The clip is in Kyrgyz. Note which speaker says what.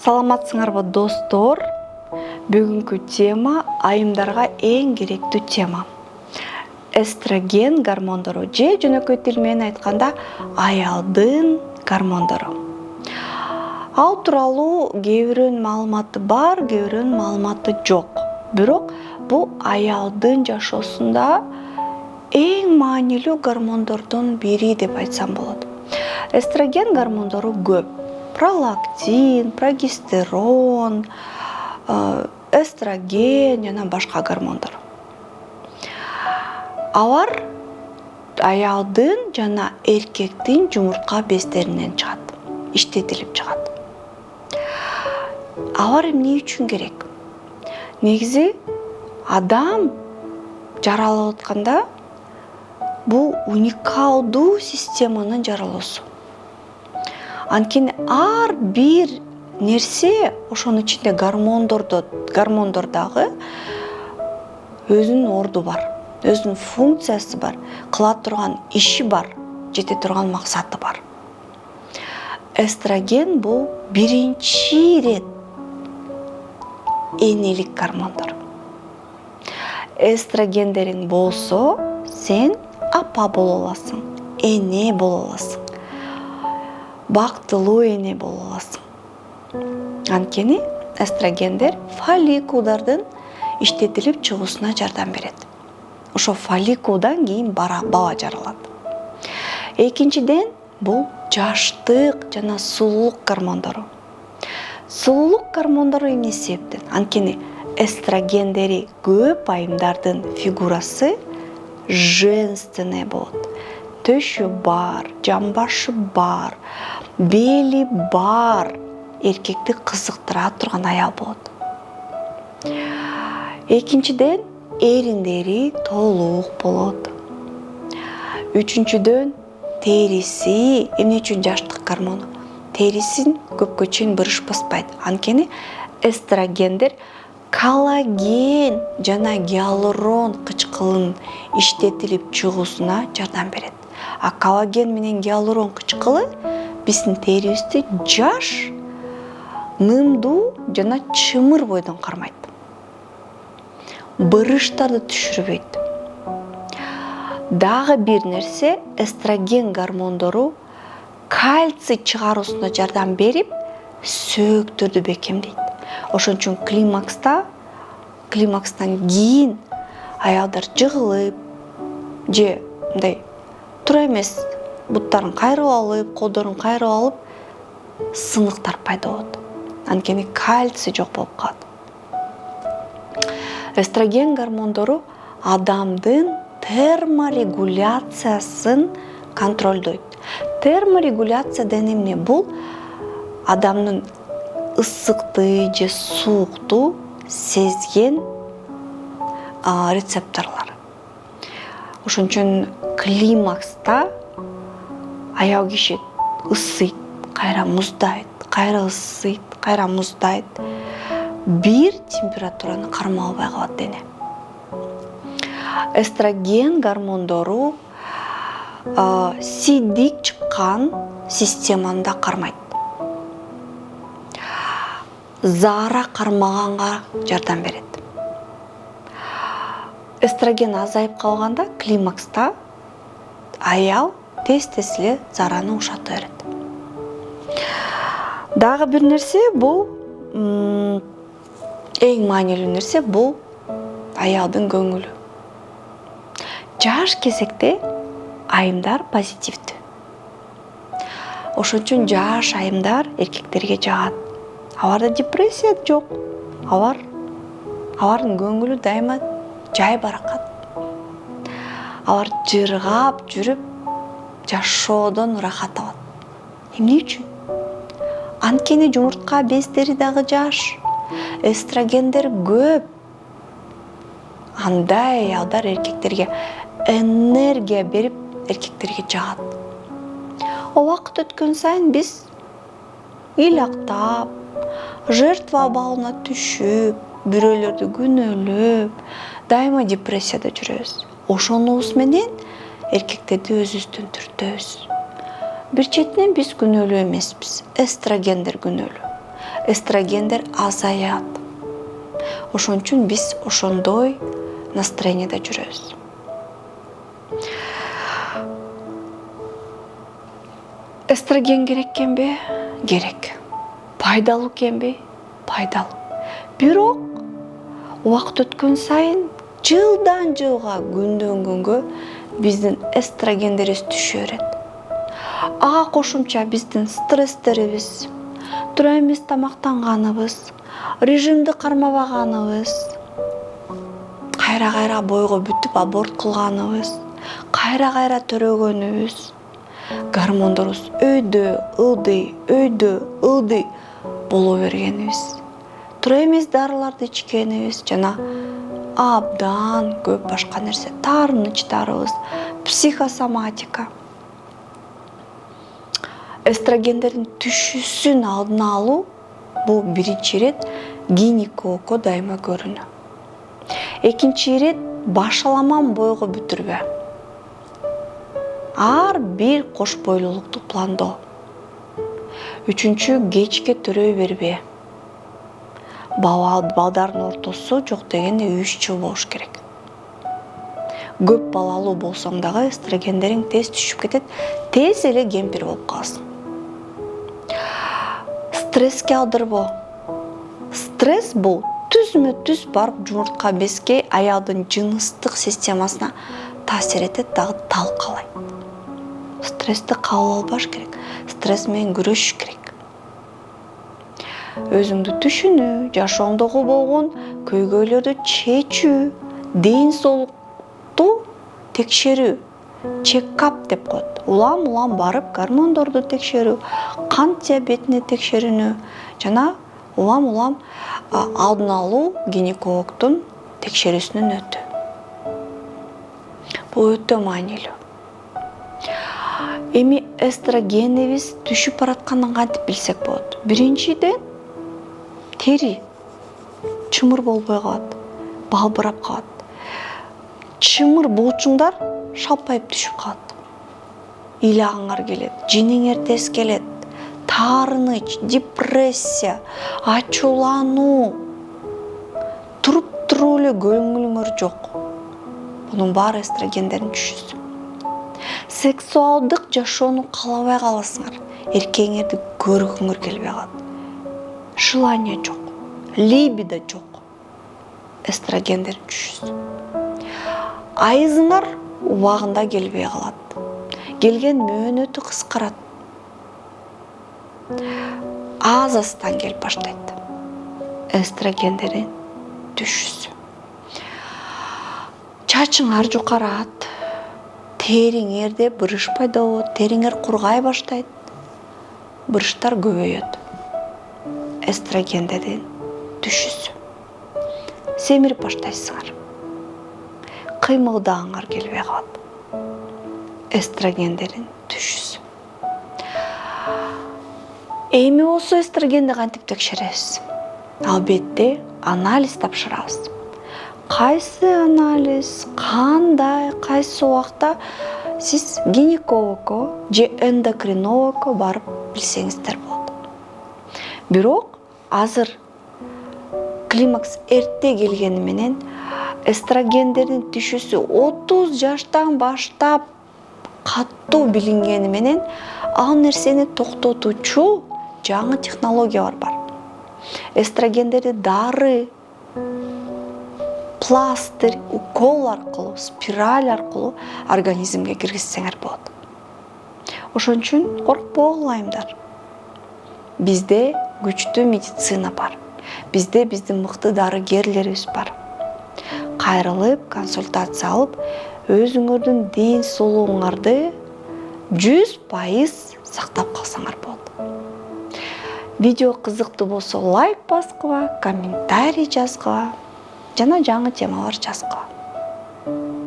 Speaker 1: Саламатсыңарбы достор? Бүгүнкү тема айымдарга эң керектүү тема. Эстроген гормондору же жөнөкөй тил менен айтканда аялдын гормондору. Ал тууралуу кээ бирөөнүн маалыматы бар, кээ бирөөнүн маалыматы жок. Бирок бул аялдын жашоосунда эң маанилүү гормондордун бири деп айтсам болот. Эстроген гормондору көп. Пролактин, прогестерон, эстроген жана башка гормондор. Алар аялдын жана эркектин жумуртка бездеринен чыгат, иштетилип чыгат. Алар эмне үчүн керек? Негизи адам жаралып атканда бул уникалдуу системанын жаралуусу. Анткени ар бир нерсе, ошонун ичинде гормондор дагы өзүнүн орду бар, өзүнүн функциясы бар, кыла турган иши бар, жете турган максаты бар. Эстроген бул биринчи ирет энелик гормондор. Эстрогендериң болсо, сен апа боло аласың, эне боло аласың. Бактылуу эне боло аласың. Анткени эстрогендер фолликулдардын иштетилип чыгуусуна жардам берет. Ошо фолликулдан кийин бала жаралат. Экинчиден, бул жаштык жана сулуулук гормондору. Сулуулук гормондору эмне себептен? Анткени эстрогендери көп айымдардын фигурасы женственный болот. Төшү бар, жамбашы бар, бели бар, эркекти кызыктыра турган аял болот. Экинчиден, эриндери толук болот. Үчүнчүдөн, териси, эмне үчүн жаштык гормону? Терисин көпкө чейин бырыш баспайт. Анткени эстрогендер коллаген жана гиалурон кычкылын иштетилип чыгуусуна жардам берет. А коллаген менен гиалурон кычкылы биздин терибизди жаш, нымдуу жана чымыр бойдон кармайт. Бырыштарды түшүрбөйт. Дагы бир нерсе, эстроген гормондору кальций чыгаруусуна жардам берип, сөөктөрдү бекемдейт. Ошон үчүн климакстан кийин аялдар жыгылып, же мындай туура эмес буттарын кайрып алып, колдорун кайрып алып, сыныктар пайда болот. Анткени кальций жок болуп калат. Эстроген гормондору адамдын терморегуляциясын контролдойт. Терморегуляция деген эмне? Бул адамдын ысыкты же суукту сезген рецепторлор. Ошон үчүн климакста аял киши ысыйт, кайра муздайт, кайра ысыйт, кайра муздайт. Бир температураны кармай албай калат дене. Эстроген гормондору сийдик чыккан системаны да кармайт. Заара кармаганга жардам берет. Эстроген азайып калганда климакста аял тез эле заараны ушата берет. Дагы бир нерсе, бул эң маанилүү нерсе, бул аялдын көңүлү. Жаш кезекте айымдар позитивдүү. Ошон үчүн жаш айымдар эркектерге жагат. Аларда депрессия жок. Алардын көңүлү дайыма жай баракат. Алар жыргап жүрүп, жашоодон ырахат алат. Эмне үчүн? Анткени жумуртка бездери дагы жаш. Эстрогендер көп. Андай аялдар эркектерге энергия берип, эркектерге жагат. Убакыт өткөн сайын биз ыйлактап, жертва абалына түшүп, бирөөлөрдү күнөөлөп, дайыма депрессияда жүрөбүз. Ошонубуз менен эркектерди өзүбүздөн түртөбүз. Бир четинен биз күнөөлүү эмеспиз, эстрогендер күнөөлүү. эстрогендер азаят. Ошон үчүн биз ошондой настроениеде жүрөбүз. Эстроген керек экенби? Керек. Пайдалуу экенби? Пайдалуу. Бирок убакыт өткөн сайын жылдан жылга, күндөн күнгө биздин эстрогендерибиз түшө берет. Ага кошумча биздин стресстерибиз, тура эмес тамактанганыбыз, режимди кармабаганыбыз, кайра бойго бүтүп аборт кылганыбыз, кайра төрөгөнүбүз, гормондорубуз өйдө боло бергенибиз, тура эмес дарыларды ичкенибиз жана абдан көп башка нерсе, таарынычтарыбыз, психосоматика. Эстрогендердин түшүүсүн алдын алуу бул биринчи ирет гинекологко дайыма көрүнүү. Экинчи ирет башаламан бойго бүтүрбө. Ар бир кош бойлуулукту пландоо. Үчүнчү кечке төрөй бербе. Балдардын ортосу жок дегенде 3 жыл болуш керек. Көп балалуу болсоң дагы эстрогендериң тез түшүп кетет, тез эле кемпир болуп каласың. Стресске алдырбоо. Стресс бул түзмө-түз барып жумуртка безге, аялдын жыныстык системасына таасир этет, дагы талкалайт. Стрессти кабыл албаш керек. Стресс менен күрөшүш керек. Өзүңдү түшүнүү, жашооңдогу болгон көйгөйлөрдү чечүү, ден соолукту текшерүү, чекап деп коет. Улам барып гормондорду текшерүү, кант диабетине текшерүүнү жана улам алдын алуу гинекологдун текшерүүсүнөн өтүү. Бул өтө маанилүү. Эми эстрогенибиз түшүп баратканын кантип билсек болот? Биринчиден тери чымыр болбой калат, балбырап калат. Чымыр булчуңдар шалпайып түшүп калат. Ыйлагыңар келет, жиниңер тез келет, таарыныч, депрессия, ачуулануу, туруп эле көңүлүңөр жок. Бунун баары эстрогендердин түшүүсү. Сексуалдык жашоону каалабай каласыңар, эркегиңерди көргүңөр келбей калат. Желание жок, либидо жок. Эстрогендердин түшүүсү. Айызыңар убагында келбей калат. Келген мөөнөтү кыскарат. Азастан келип баштайт. Эстрогендердин түшүүсү. Чачыңар жукарат. Териңерде бырыш пайда болот, териңер кургай баштайт. Бырыштар көбөйөт. Эстрогендердин түшүүсү. Семирип баштайсыңар. Кыймылдагыңар келбей калат. Эстрогендердин түшүүсү. Эми болсо эстрогенди кантип текшеребиз? Албетте анализ тапшырабыз. Кайсы анализ, кандай, кайсы убакта сиз гинекологко же эндокринологко барып билсеңиздер болот. Бирок азыр климакс эрте келгени менен эстрогендердин түшүүсү 30 жаштан баштап каттуу билингени менен ал нерсени токтотуучу жаңы технологиялар бар. Эстрогендерди дары, пластырь, укол аркылуу, спираль аркылуу организмге киргизсеңер болот. Ошон үчүн коркпогула айымдар. Бизде күчтүү медицина бар. Бизде биздин мыкты дарыгерлерибиз бар. Кайрылып, консультация алып, өзүңөрдүн ден соолугуңарды 100% сактап калсаңар болот. Видео кызыктуу болсо лайк баскыла, комментарий жазгыла жана жаңы темалар жазгыла.